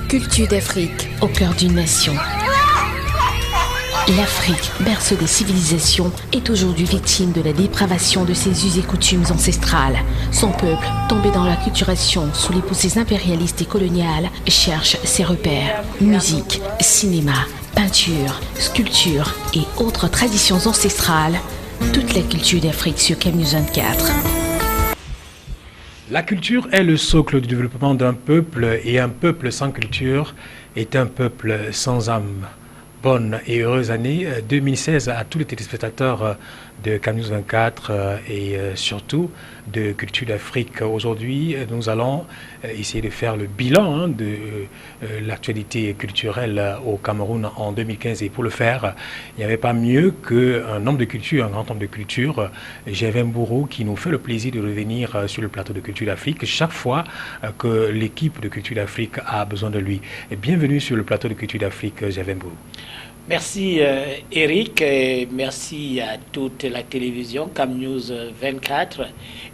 Culture d'Afrique au cœur d'une nation. L'Afrique, berceau des civilisations, est aujourd'hui victime de la dépravation de ses us et coutumes ancestrales. Son peuple, tombé dans l'acculturation sous les poussées impérialistes et coloniales, cherche ses repères. Musique, cinéma, peinture, sculpture et autres traditions ancestrales. Toute la culture d'Afrique sur CAMnews 24. La culture est le socle du développement d'un peuple, et un peuple sans culture est un peuple sans âme. Bonne et heureuse année 2016 à tous les téléspectateurs de CAMnews 24 et surtout de Culture d'Afrique. Aujourd'hui, nous allons essayer de faire le bilan de l'actualité culturelle au Cameroun en 2015. Et pour le faire, il n'y avait pas mieux qu'un homme de culture, un grand homme de culture, Gervais Mburu, qui nous fait le plaisir de revenir sur le plateau de Culture d'Afrique chaque fois que l'équipe de Culture d'Afrique a besoin de lui. Et bienvenue sur le plateau de Culture d'Afrique, Gervais Mburu. Merci Eric, et merci à toute la télévision CAMnews 24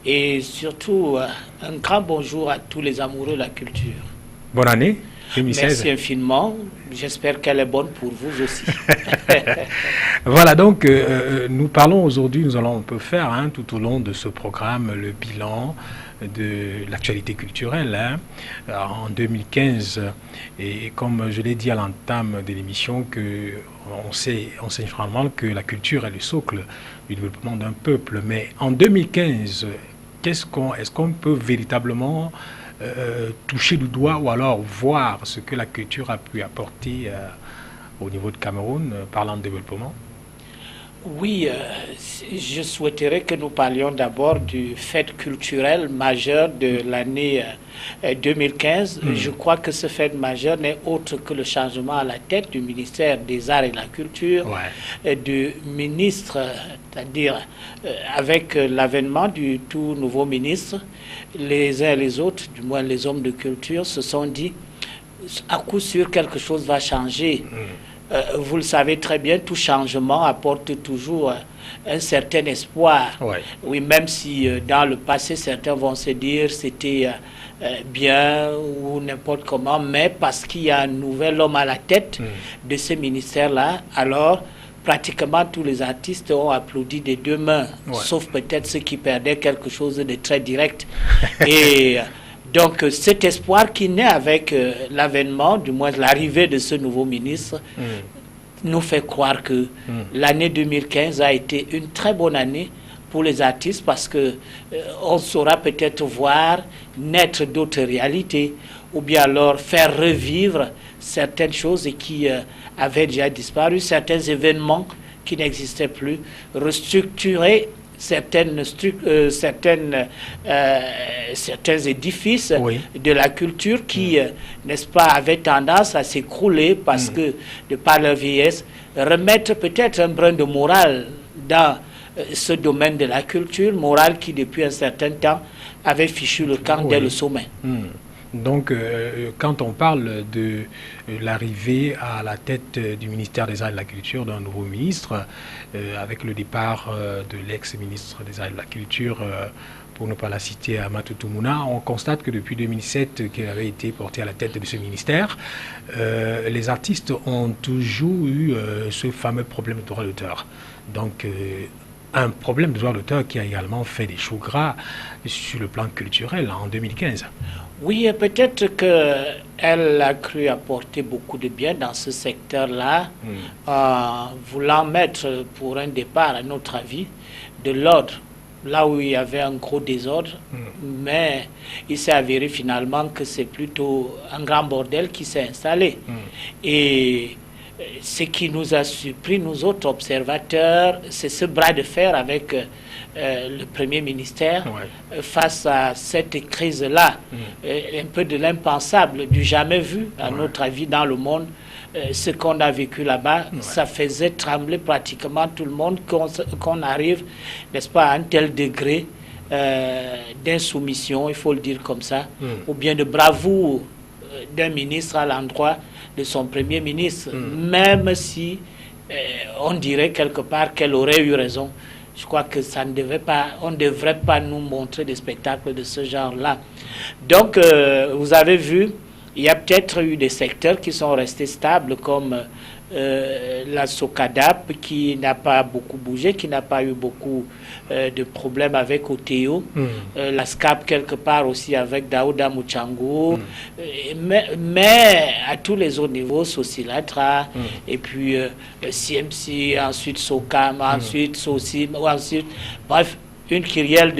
et surtout un grand bonjour à tous les amoureux de la culture. Bonne année 2016. Merci infiniment, j'espère qu'elle est bonne pour vous aussi. Voilà, donc nous parlons aujourd'hui, on peut faire tout au long de ce programme le bilan de l'actualité culturelle en 2015, et comme je l'ai dit à l'entame de l'émission, on sait généralement que la culture est le socle du développement d'un peuple, mais en 2015, est-ce qu'on peut véritablement toucher du doigt ou alors voir ce que la culture a pu apporter au niveau de Cameroun, parlant de développement? Oui, je souhaiterais que nous parlions d'abord du fait culturel majeur de l'année 2015. Je crois que ce fait majeur n'est autre que le changement à la tête du ministère des Arts et de la Culture, du ministre, c'est-à-dire avec l'avènement du tout nouveau ministre, les uns et les autres, du moins les hommes de culture, se sont dit à coup sûr quelque chose va changer. Vous le savez très bien, tout changement apporte toujours un certain espoir. Oui, même si dans le passé, certains vont se dire c'était bien ou n'importe comment, mais parce qu'il y a un nouvel homme à la tête de ce ministère-là, alors pratiquement tous les artistes ont applaudi des deux mains, sauf peut-être ceux qui perdaient quelque chose de très direct. Et donc cet espoir qui naît avec l'avènement, du moins l'arrivée de ce nouveau ministre, nous fait croire que l'année 2015 a été une très bonne année pour les artistes, parce que on saura peut-être voir naître d'autres réalités, ou bien alors faire revivre certaines choses qui avaient déjà disparu, certains événements qui n'existaient plus, restructurer certains édifices de la culture qui, n'est-ce pas, avaient tendance à s'écrouler parce que, de par leur vieillesse, remettre peut-être un brin de morale dans ce domaine de la culture, morale qui, depuis un certain temps, avait fichu le camp dès le sommet. Donc, quand on parle de l'arrivée à la tête du ministère des Arts et de la Culture d'un nouveau ministre, avec le départ de l'ex-ministre des Arts et de la Culture, pour ne pas la citer, Amatou Toumouna, on constate que depuis 2007, qu'il avait été porté à la tête de ce ministère, les artistes ont toujours eu ce fameux problème de droit d'auteur. Donc, un problème de droit d'auteur qui a également fait des choux gras sur le plan culturel en 2015. Oui, peut-être qu'elle a cru apporter beaucoup de bien dans ce secteur-là, voulant mettre pour un départ, à notre avis, de l'ordre, là où il y avait un gros désordre, mais il s'est avéré finalement que c'est plutôt un grand bordel qui s'est installé. Et ce qui nous a surpris, nous autres observateurs, c'est ce bras de fer avec le Premier ministère face à cette crise-là. Un peu de l'impensable, du jamais vu, à notre avis, dans le monde. Ce qu'on a vécu là-bas, ça faisait trembler pratiquement tout le monde qu'on arrive, n'est-ce pas, à un tel degré d'insoumission, il faut le dire comme ça, ou bien de bravoure d'un ministre à l'endroit de son Premier ministre, même si on dirait quelque part qu'elle aurait eu raison. Je crois que ça ne devait pas, on ne devrait pas nous montrer des spectacles de ce genre-là. Donc, vous avez vu Il y a peut-être eu des secteurs qui sont restés stables, comme la Socadap, qui n'a pas beaucoup bougé, qui n'a pas eu beaucoup de problèmes avec Oteo, la SCAP quelque part aussi avec Daouda Mouchango, mais à tous les autres niveaux, Socilatra, et puis CMC, ensuite SOCAM, ensuite SOCIM, ensuite, bref, une kyrielle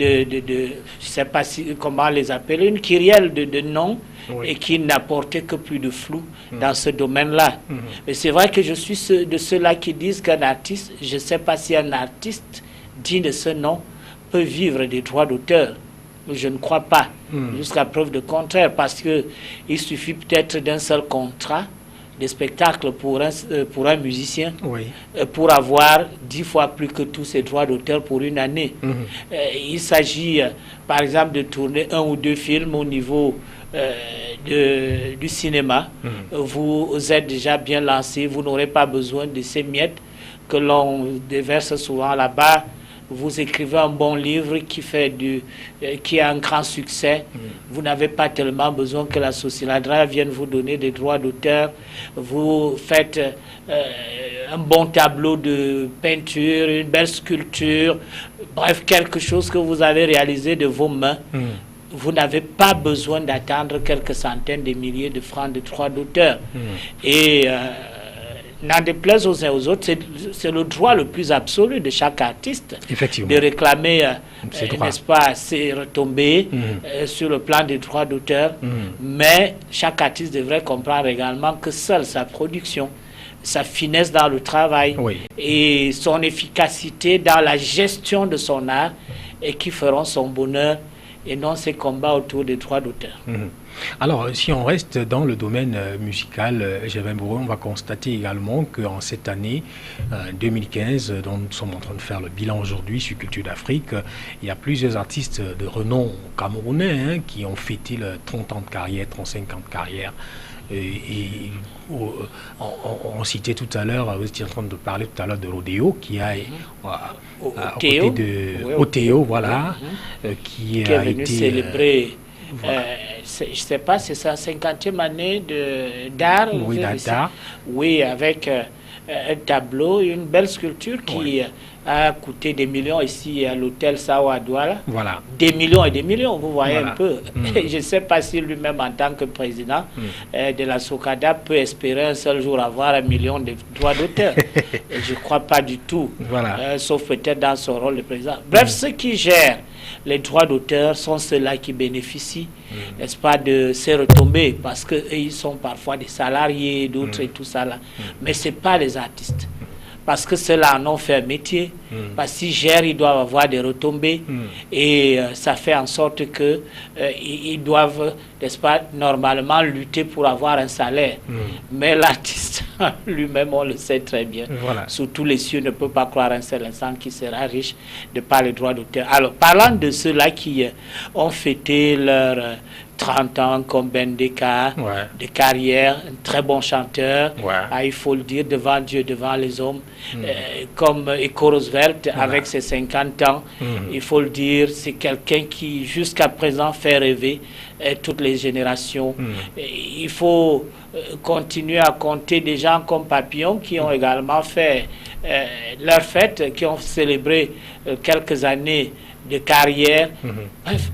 je sais pas comment les appeler, une kyrielle de noms, et qui n'apportait que plus de flou dans ce domaine-là. Mais c'est vrai que je suis de ceux-là qui disent qu'un artiste, je ne sais pas si un artiste digne de ce nom peut vivre des droits d'auteur. Je ne crois pas, jusqu'à preuve de contraire, parce qu'il suffit peut-être d'un seul contrat de spectacle pour un musicien, pour avoir 10 fois plus que tous ses droits d'auteur pour une année. Il s'agit, par exemple, de tourner 1 ou 2 films au niveau du cinéma. Vous êtes déjà bien lancé, vous n'aurez pas besoin de ces miettes que l'on déverse souvent là-bas. Vous écrivez un bon livre qui a un grand succès. Vous n'avez pas tellement besoin que la Sociladra vienne vous donner des droits d'auteur. Vous faites un bon tableau de peinture, une belle sculpture, bref, quelque chose que vous avez réalisé de vos mains. Vous n'avez pas besoin d'attendre quelques centaines de milliers de francs de droits d'auteur. Et n'en déplaise aux uns aux autres, c'est le droit le plus absolu de chaque artiste de réclamer, n'est-ce pas, ses retombées sur le plan des droits d'auteur. Mais chaque artiste devrait comprendre également que seule sa production, sa finesse dans le travail et son efficacité dans la gestion de son art et qui feront son bonheur et non ces combats autour des droits d'auteur. Alors, si on reste dans le domaine musical, Gervais Mbouroui, on va constater également qu'en cette année 2015, dont nous sommes en train de faire le bilan aujourd'hui sur Culture d'Afrique, il y a plusieurs artistes de renom camerounais qui ont fêté le 30 ans de carrière, 35 ans de carrière. On citait tout à l'heure, vous étiez en train de parler tout à l'heure de Rodeo, qui a à côté de Oteo, voilà, qui est a venu été célébrer. Je ne sais pas, c'est sa 50e année d'art. Oui, avec un tableau, une belle sculpture qui a coûté des millions ici à l'hôtel Sawa Douala. Voilà. Des millions et des millions, vous voyez un peu. Je ne sais pas si lui-même, en tant que président de la Socada, peut espérer un seul jour avoir 1 million de droits d'auteur. Je ne crois pas du tout, sauf peut-être dans son rôle de président. Bref, ceux qui gèrent les droits d'auteur sont ceux-là qui bénéficient, n'est-ce pas, de ces retombées, parce qu'ils sont parfois des salariés, d'autres et tout ça là. Mais ce n'est pas les artistes. Parce que ceux-là en ont fait un métier, parce qu'ils gèrent, ils doivent avoir des retombées, et ça fait en sorte qu'ils doivent, n'est-ce pas, normalement lutter pour avoir un salaire. Mais l'artiste lui-même, on le sait très bien, sous tous les cieux, ne peut pas croire un seul instant qu'il sera riche de par les droits d'auteur. Alors, parlant de ceux-là qui ont fêté leur 30 ans comme Bendeka, de carrière, un très bon chanteur, il faut le dire, devant Dieu, devant les hommes, comme Eco Roosevelt avec ses 50 ans, il faut le dire, c'est quelqu'un qui jusqu'à présent fait rêver toutes les générations. Il faut continuer à compter des gens comme Papillon qui ont également fait leur fête, qui ont célébré quelques années de carrière. Bref,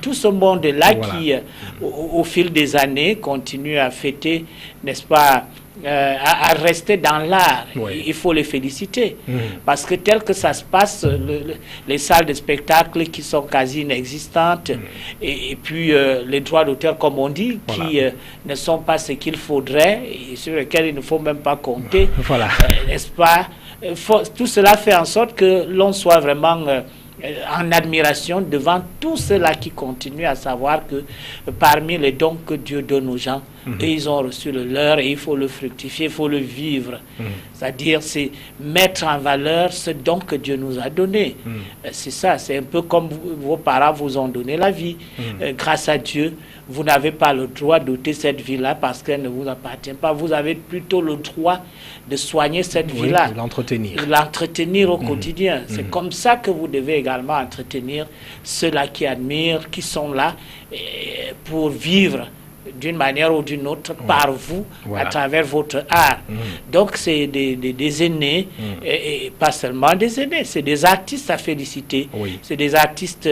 tout ce monde-là qui, au fil des années, continue à fêter, n'est-ce pas, à rester dans l'art. Il faut les féliciter. Parce que tel que ça se passe, les salles de spectacle qui sont quasi inexistantes, et puis les droits d'auteur, comme on dit, qui ne sont pas ce qu'il faudrait, et sur lesquels il ne faut même pas compter, n'est-ce pas? Tout cela fait en sorte que l'on soit vraiment en admiration devant tout cela qui continue à savoir que parmi les dons que Dieu donne aux gens, et ils ont reçu le leur et il faut le fructifier, il faut le vivre. C'est-à-dire, c'est mettre en valeur ce don que Dieu nous a donné. C'est ça, c'est un peu comme vos parents vous ont donné la vie. Grâce à Dieu, vous n'avez pas le droit d'ôter cette vie-là parce qu'elle ne vous appartient pas. Vous avez plutôt le droit de soigner cette vie-là. De l'entretenir. De l'entretenir au quotidien. C'est comme ça que vous devez également entretenir ceux-là qui admirent, qui sont là pour vivre d'une manière ou d'une autre par vous, à travers votre art. Donc c'est des aînés, et pas seulement des aînés, c'est des artistes à féliciter, c'est des artistes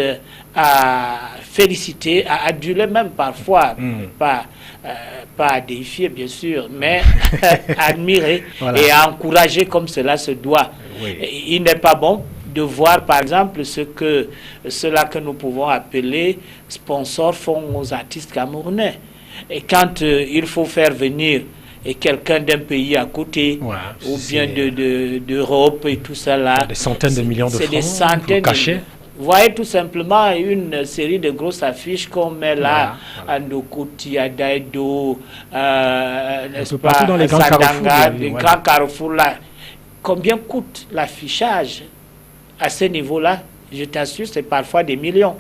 à féliciter, à aduler même parfois, pas à défier bien sûr, mais à admirer et à encourager comme cela se doit. Il n'est pas bon de voir par exemple ceux-là que nous pouvons appeler sponsors font aux artistes camerounais. Et quand il faut faire venir quelqu'un d'un pays à côté, ou bien d'Europe et tout ça là, des centaines de millions de francs, c'est des centaines cachés. Vous voyez tout simplement une série de grosses affiches qu'on met là, à Ndokoti, à Daïdo, n'est-ce pas, partout dans les grands Sadanga, carrefours, les grands carrefours là. Combien coûte l'affichage à ce niveau-là? Je t'assure, c'est parfois des millions.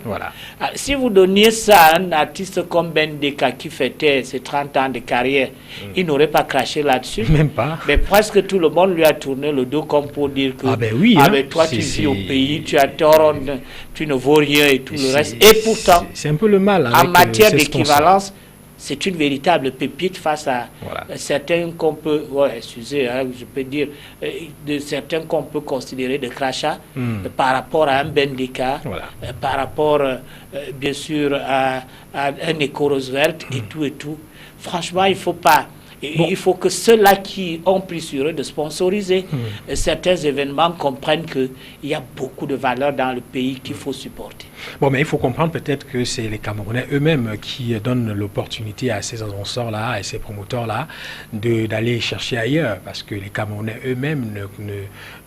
Si vous donniez ça à un artiste comme Ben Deka qui fêtait ses 30 ans de carrière, il n'aurait pas craché là-dessus. Même pas. Mais presque tout le monde lui a tourné le dos comme pour dire que toi tu vis au pays, tu as tort, tu ne vaux rien et tout le reste. Et pourtant, c'est un peu le mal. En matière d'équivalence, c'est une véritable pépite face à certains qu'on peut, excusez, je peux dire, de certains qu'on peut considérer de crachats par rapport à un Ben Deka, par rapport, bien sûr, à un Eco Roosevelt et tout et tout. Franchement, il ne faut pas. Il faut que ceux-là qui ont pris sur eux de sponsoriser certains événements comprennent qu'il y a beaucoup de valeurs dans le pays qu'il faut supporter. Bon, mais il faut comprendre peut-être que c'est les Camerounais eux-mêmes qui donnent l'opportunité à ces annonceurs-là et ces promoteurs-là d'aller chercher ailleurs, parce que les Camerounais eux-mêmes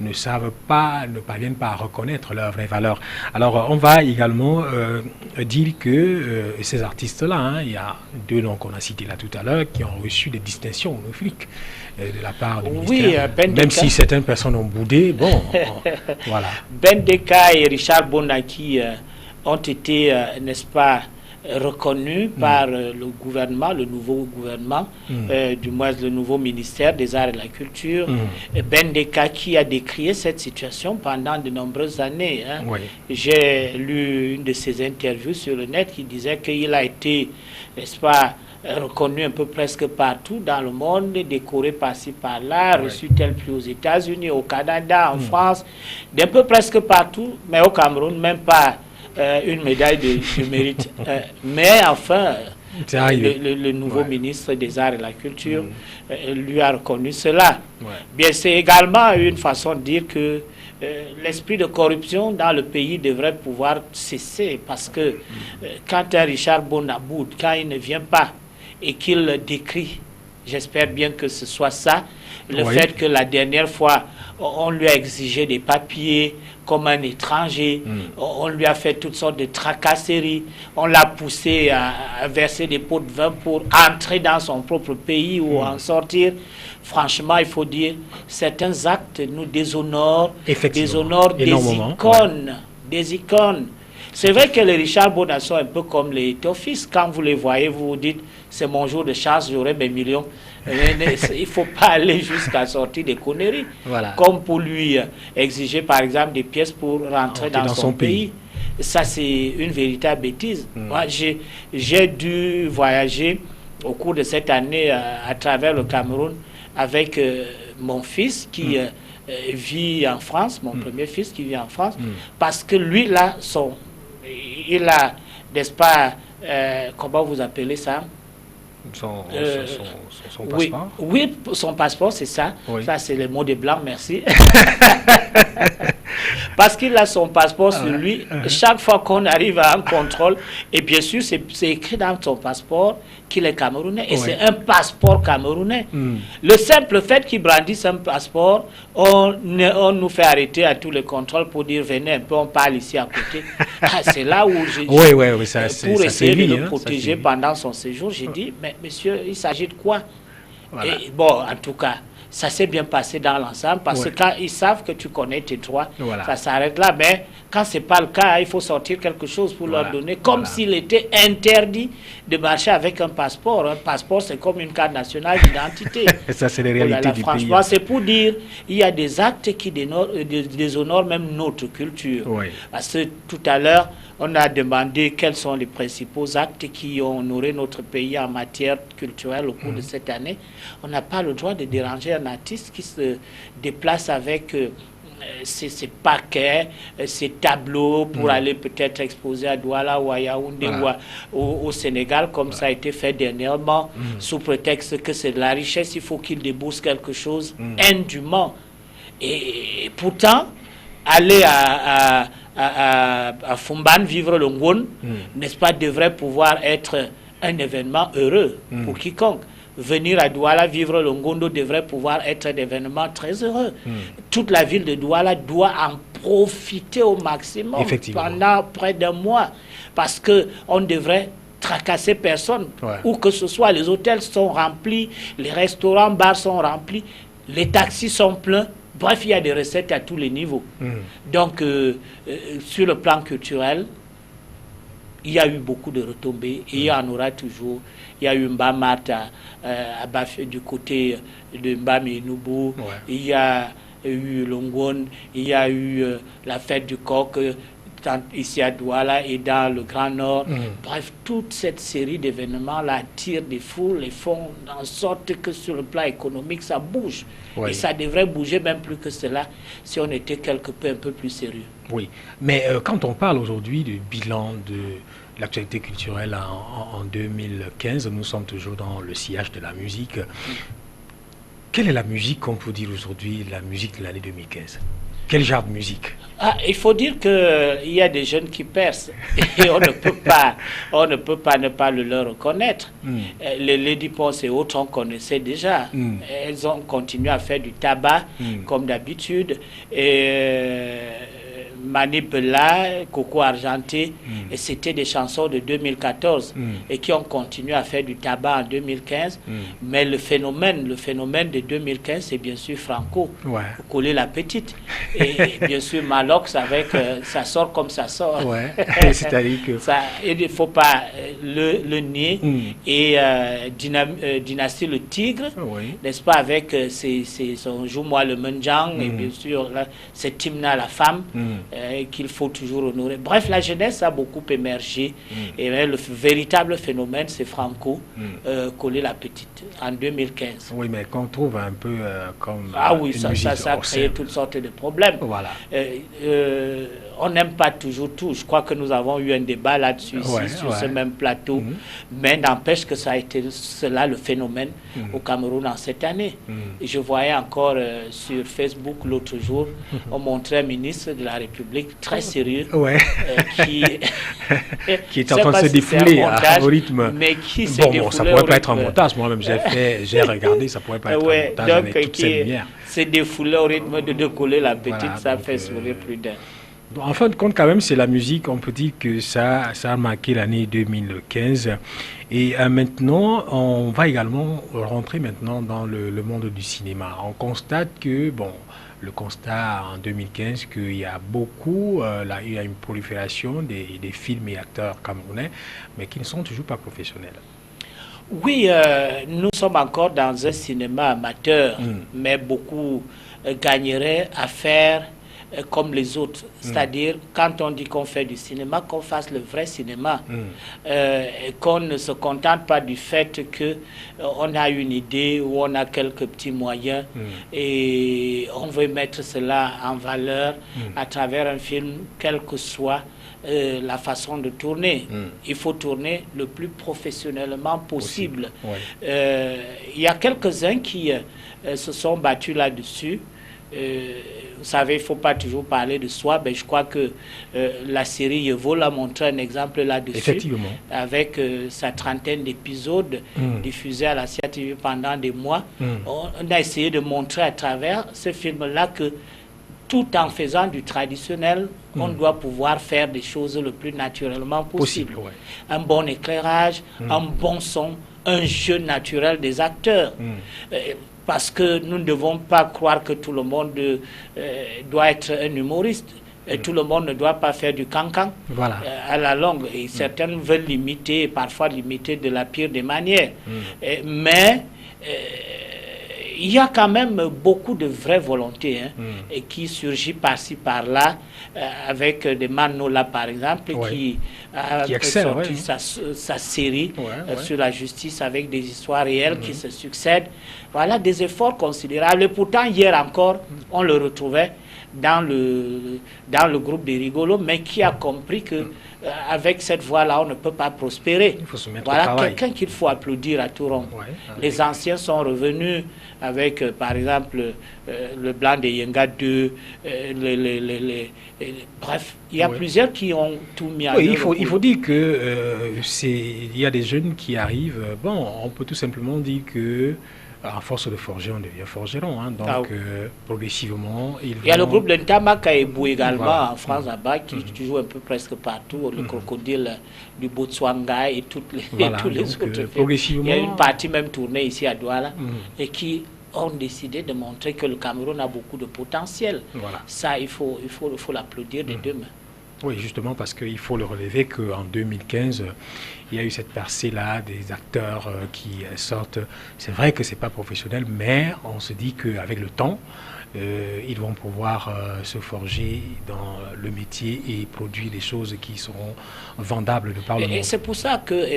ne savent pas, ne parviennent pas à reconnaître leurs vraies valeurs. Alors, on va également dire que ces artistes-là, il y a deux noms qu'on a cités là tout à l'heure, qui ont reçu des distinctions honorifiques de la part du ministère, même si certaines personnes ont boudé, bon, voilà. Ben Deka et Richard Bonaki ont été, n'est-ce pas, reconnus par le gouvernement, le nouveau gouvernement, du moins le nouveau ministère des Arts et de la Culture. Ben Deka qui a décrié cette situation pendant de nombreuses années. J'ai lu une de ses interviews sur le net qui disait qu'il a été, n'est-ce pas, reconnu un peu presque partout dans le monde, décoré par-ci par-là, reçu tel prix aux États-Unis, au Canada, en France, d'un peu presque partout, mais au Cameroun, même pas une médaille de mérite. Mais enfin, le nouveau ministre des Arts et de la Culture lui a reconnu cela. Bien, c'est également une façon de dire que l'esprit de corruption dans le pays devrait pouvoir cesser, parce que quand un Richard Bonaboud, quand il ne vient pas et qu'il décrit, j'espère bien que ce soit ça, le fait que la dernière fois, on lui a exigé des papiers comme un étranger, on lui a fait toutes sortes de tracasseries, on l'a poussé à verser des pots de vin pour entrer dans son propre pays ou en sortir. Franchement, il faut dire, certains actes nous déshonorent des icônes. C'est vrai que les Richard Bona sont un peu comme les Tofis. Quand vous les voyez, vous vous dites, c'est mon jour de chance, j'aurai mes millions. Il ne faut pas aller jusqu'à sortir des conneries. Comme pour lui exiger, par exemple, des pièces pour rentrer dans son pays. Ça, c'est une véritable bêtise. Moi, j'ai dû voyager au cours de cette année à travers le Cameroun avec mon fils qui vit en France, mon premier fils qui vit en France, parce que lui, là, il a, n'est-ce pas, comment vous appelez ça? Son passeport? Oui, son passeport, c'est ça. Ça, c'est le mot de blanc, merci. Parce qu'il a son passeport sur lui. Chaque fois qu'on arrive à un contrôle, et bien sûr, c'est écrit dans son passeport qu'il est camerounais. Et c'est un passeport camerounais. Le simple fait qu'il brandisse un passeport, on nous fait arrêter à tous les contrôles pour dire venez un peu, on parle ici à côté. C'est là où j'ai pour essayer de le protéger pendant son séjour, j'ai dit, mais monsieur, il s'agit de quoi? Et bon, en tout cas, ça s'est bien passé dans l'ensemble parce que quand ils savent que tu connais tes droits, ça s'arrête là. Mais quand ce n'est pas le cas, il faut sortir quelque chose pour leur donner, comme s'il était interdit de marcher avec un passeport. Un passeport, c'est comme une carte nationale d'identité. Ça, c'est les réalités du pays. Franchement, c'est pour dire il y a des actes qui déshonorent même notre culture. Parce que tout à l'heure, on a demandé quels sont les principaux actes qui ont honoré notre pays en matière culturelle au cours de cette année. On n'a pas le droit de déranger un artiste qui se déplace avec ses paquets, ses tableaux pour aller peut-être exposer à Douala ou à Yaoundé ou au Sénégal, comme ça a été fait dernièrement, sous prétexte que c'est de la richesse, il faut qu'il débourse quelque chose indûment. Et pourtant, aller à Fumban vivre le Ngon, n'est-ce pas, devrait pouvoir être un événement heureux pour quiconque. Venir à Douala vivre le Ngondo devrait pouvoir être un événement très heureux. Toute la ville de Douala doit en profiter au maximum pendant près d'un mois, parce qu'on devrait tracasser personne. Où que ce soit, les hôtels sont remplis, les restaurants, bars sont remplis, les taxis sont pleins. Bref, il y a des recettes à tous les niveaux. Donc, sur le plan culturel, il y a eu beaucoup de retombées et il y en aura toujours. Il y a eu Mbamata du côté de Mbamenoubou, il y a eu Longon, il y a eu la fête du coq ici à Douala et dans le Grand Nord. Bref, toute cette série d'événements-là attire des foules et font en sorte que sur le plan économique, ça bouge. Et ça devrait bouger même plus que cela si on était quelque peu un peu plus sérieux. Oui, mais quand on parle aujourd'hui du bilan de l'actualité culturelle en 2015, nous sommes toujours dans le sillage de la musique. Quelle est la musique qu'on peut dire aujourd'hui, la musique de l'année 2015? Quel genre de musique? Il faut dire qu'il y a des jeunes qui percent et on ne peut pas ne pas le leur reconnaître. Les Lady Ponce et autres, on connaissait déjà. Elles ont continué à faire du tabac comme d'habitude. Mani Bella, Coco Argenté, et c'était des chansons de 2014 et qui ont continué à faire du tabac en 2015. Mais le phénomène de 2015, c'est bien sûr Franco, Coller la petite, et bien sûr Malox avec ça sort comme ça sort. C'est-à-dire que il ne faut pas le nier. Et Dynastie le Tigre, n'est-ce pas, avec son Joue-moi le Menjang, et bien sûr c'est Timna la femme. Qu'il faut toujours honorer. Bref, la jeunesse a beaucoup émergé et le véritable phénomène, c'est Franco, Coller la petite, en 2015. Oui, mais qu'on trouve un peu comme ça a créé toutes sortes de problèmes. On n'aime pas toujours tout. Je crois que nous avons eu un débat là-dessus, sur ce même plateau. Mais n'empêche que ça a été cela le phénomène au Cameroun en cette année. Et je voyais encore sur Facebook l'autre jour, on montrait un ministre de la République très sérieux qui est en train de se défouler au rythme. Mais qui se bon, ça pourrait pas être un montage. Moi-même, j'ai regardé, ça pourrait pas être un montage donc, avec toutes ces lumières. C'est défoulé au rythme de Coller la petite, ça fait sourire plus d'un. En fin de compte, quand même, c'est la musique. On peut dire que ça a marqué l'année 2015. Et maintenant, on va également rentrer maintenant dans le monde du cinéma. On constate que, le constat en 2015 qu'il y a beaucoup, il y a une prolifération des films et acteurs camerounais, mais qui ne sont toujours pas professionnels. Oui, nous sommes encore dans un cinéma amateur, mais beaucoup gagneraient à faire comme les autres. C'est-à-dire, quand on dit qu'on fait du cinéma, qu'on fasse le vrai cinéma. Qu'on ne se contente pas du fait qu'on a une idée ou on a quelques petits moyens et on veut mettre cela en valeur à travers un film, quelle que soit la façon de tourner. Il faut tourner le plus professionnellement possible. Il y a quelques-uns qui se sont battus là-dessus. vous savez, il ne faut pas toujours parler de soi, mais je crois que la série Yevo l'a montré un exemple là-dessus. Effectivement. Avec sa trentaine d'épisodes diffusés à la CATV pendant des mois. On a essayé de montrer à travers ce film-là que tout en faisant du traditionnel, on doit pouvoir faire des choses le plus naturellement possible. Ouais. Un bon éclairage, un bon son, un jeu naturel des acteurs. Parce que nous ne devons pas croire que tout le monde doit être un humoriste. Et tout le monde ne doit pas faire du cancan à la longue. Et certains veulent limiter, parfois limiter de la pire des manières. Mais il y a quand même beaucoup de vraie volonté et qui surgit par-ci, par-là, avec des Manola, par exemple, qui a sorti sa série sur la justice avec des histoires réelles qui se succèdent. Voilà, des efforts considérables. Et pourtant, hier encore, on le retrouvait dans le groupe des rigolos, mais qui a compris que avec cette voie-là, on ne peut pas prospérer. Il faut se mettre voilà quelqu'un qu'il faut applaudir à tout rond. Les anciens sont revenus avec, par exemple, le blanc de Yenga 2, bref, il y a plusieurs qui ont tout mis en œuvre. Il faut dire que il y a des jeunes qui arrivent. Bon, on peut tout simplement dire que à force de forger, on devient forgeron. Donc, progressivement... Il y a le groupe de Ntama Kaibou également en France, là-bas, qui joue un peu presque partout. Le crocodile du Botswana et tous les autres. Progressivement... Il y a une partie même tournée ici à Douala et qui ont décidé de montrer que le Cameroun a beaucoup de potentiel. Ça, il faut l'applaudir des deux mains. Oui, justement, parce qu'il faut le relever qu'en 2015, il y a eu cette percée-là des acteurs qui sortent. C'est vrai que ce n'est pas professionnel, mais on se dit qu'avec le temps, ils vont pouvoir se forger dans le métier et produire des choses qui seront vendables de par le monde. Et c'est pour ça que,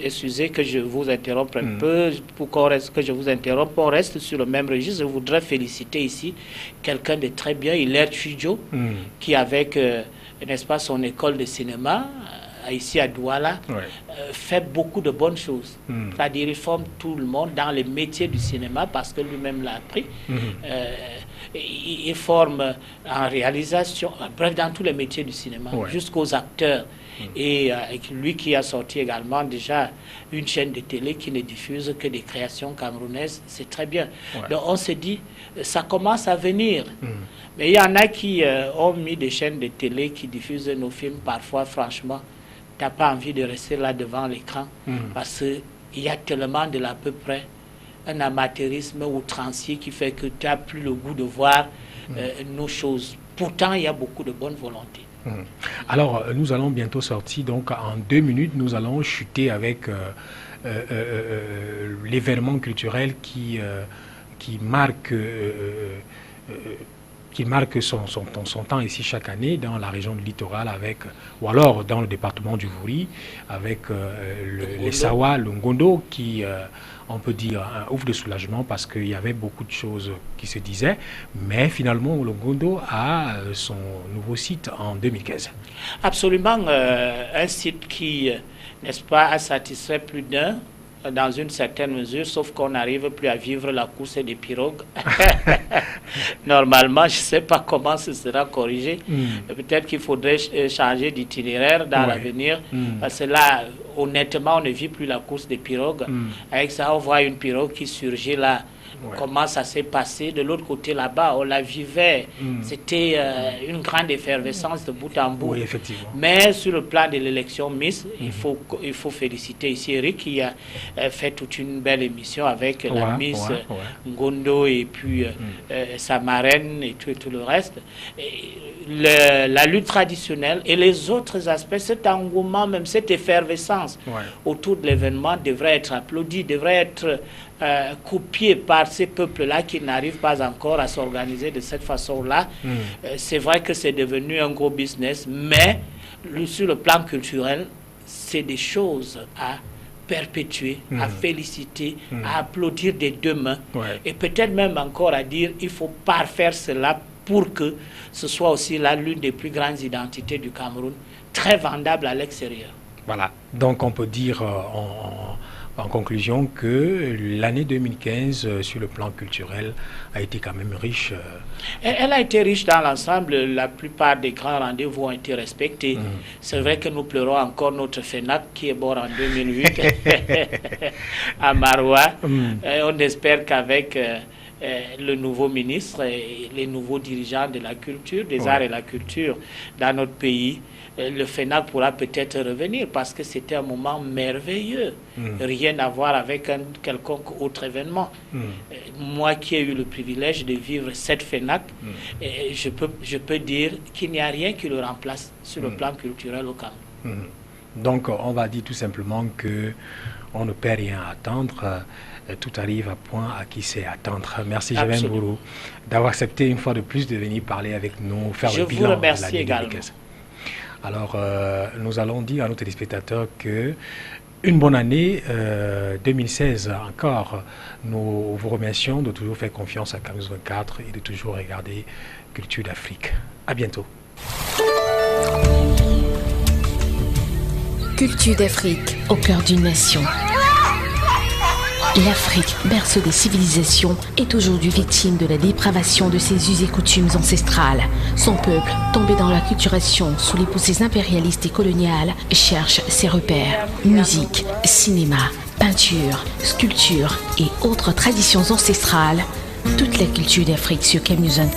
excusez que je vous interrompe un peu, pour qu'on reste, que je vous interrompe, on reste sur le même registre. Je voudrais féliciter ici quelqu'un de très bien, Hilaire Chidjo, qui avec... n'est-ce pas, son école de cinéma, ici à Douala, fait beaucoup de bonnes choses. C'est-à-dire, il forme tout le monde dans les métiers du cinéma, parce que lui-même l'a appris. Il forme en réalisation, bref, dans tous les métiers du cinéma, jusqu'aux acteurs. Et lui qui a sorti également déjà une chaîne de télé qui ne diffuse que des créations camerounaises, c'est très bien. Donc on se dit, ça commence à venir. Mais il y en a qui ont mis des chaînes de télé qui diffusent nos films. Parfois, franchement, tu n'as pas envie de rester là devant l'écran parce qu'il y a tellement de l'à peu près un amateurisme outrancier qui fait que tu n'as plus le goût de voir nos choses. Pourtant, il y a beaucoup de bonne volonté. Alors, nous allons bientôt sortir. Donc, en 2 minutes, nous allons chuter avec l'événement culturel qui marque son temps ici chaque année dans la région du littoral, ou alors dans le département du Vouri, avec les Sawa, le Ngondo, qui, on peut dire, un ouf de soulagement parce qu'il y avait beaucoup de choses qui se disaient, mais finalement le Ngondo a son nouveau site en 2015. Absolument, un site qui, n'est-ce pas, a satisfait plus d'un, dans une certaine mesure, sauf qu'on n'arrive plus à vivre la course des pirogues. Normalement, je ne sais pas comment ce sera corrigé. Peut-être qu'il faudrait changer d'itinéraire dans l'avenir. Parce que là, honnêtement, on ne vit plus la course des pirogues. Avec ça, on voit une pirogue qui surgit là. Comment ça s'est passé de l'autre côté là-bas, on la vivait, c'était une grande effervescence de bout en bout. Oui, effectivement. Mais sur le plan de l'élection Miss, il faut féliciter ici Eric qui a fait toute une belle émission avec la Miss Ngondo et puis sa marraine et tout le reste. La lutte traditionnelle et les autres aspects, cet engouement, même cette effervescence autour de l'événement devrait être applaudi, devrait être copié par ces peuples-là qui n'arrivent pas encore à s'organiser de cette façon-là. C'est vrai que c'est devenu un gros business, mais sur le plan culturel, c'est des choses à perpétuer, à féliciter, à applaudir des deux mains, et peut-être même encore à dire il faut parfaire cela pour que ce soit aussi là l'une des plus grandes identités du Cameroun, très vendable à l'extérieur. Voilà, donc on peut dire En conclusion, que l'année 2015, sur le plan culturel, a été quand même riche. Elle a été riche dans l'ensemble. La plupart des grands rendez-vous ont été respectés. C'est vrai que nous pleurons encore notre FENAC qui est mort en 2008 à Maroua. On espère qu'avec le nouveau ministre et les nouveaux dirigeants de la culture, des arts et la culture dans notre pays, le FENAC pourra peut-être revenir parce que c'était un moment merveilleux. Rien à voir avec un quelconque autre événement. Moi qui ai eu le privilège de vivre cette FENAC, je peux dire qu'il n'y a rien qui le remplace sur le plan culturel au Cameroun. Donc on va dire tout simplement que on ne perd rien à attendre. Tout arrive à point à qui sait attendre. Merci Germain Bourou d'avoir accepté une fois de plus de venir parler avec nous, faire le bilan. Je vous remercie également. Alors, nous allons dire à nos téléspectateurs que une bonne année 2016 encore. Nous vous remercions de toujours faire confiance à Canal 24 et de toujours regarder Culture d'Afrique. À bientôt. Culture d'Afrique, au cœur d'une nation. L'Afrique, berceau des civilisations, est aujourd'hui victime de la dépravation de ses us et coutumes ancestrales. Son peuple, tombé dans l'acculturation sous les poussées impérialistes et coloniales, cherche ses repères. Musique, cinéma, peinture, sculpture et autres traditions ancestrales. Toute la culture d'Afrique sur Canal 24.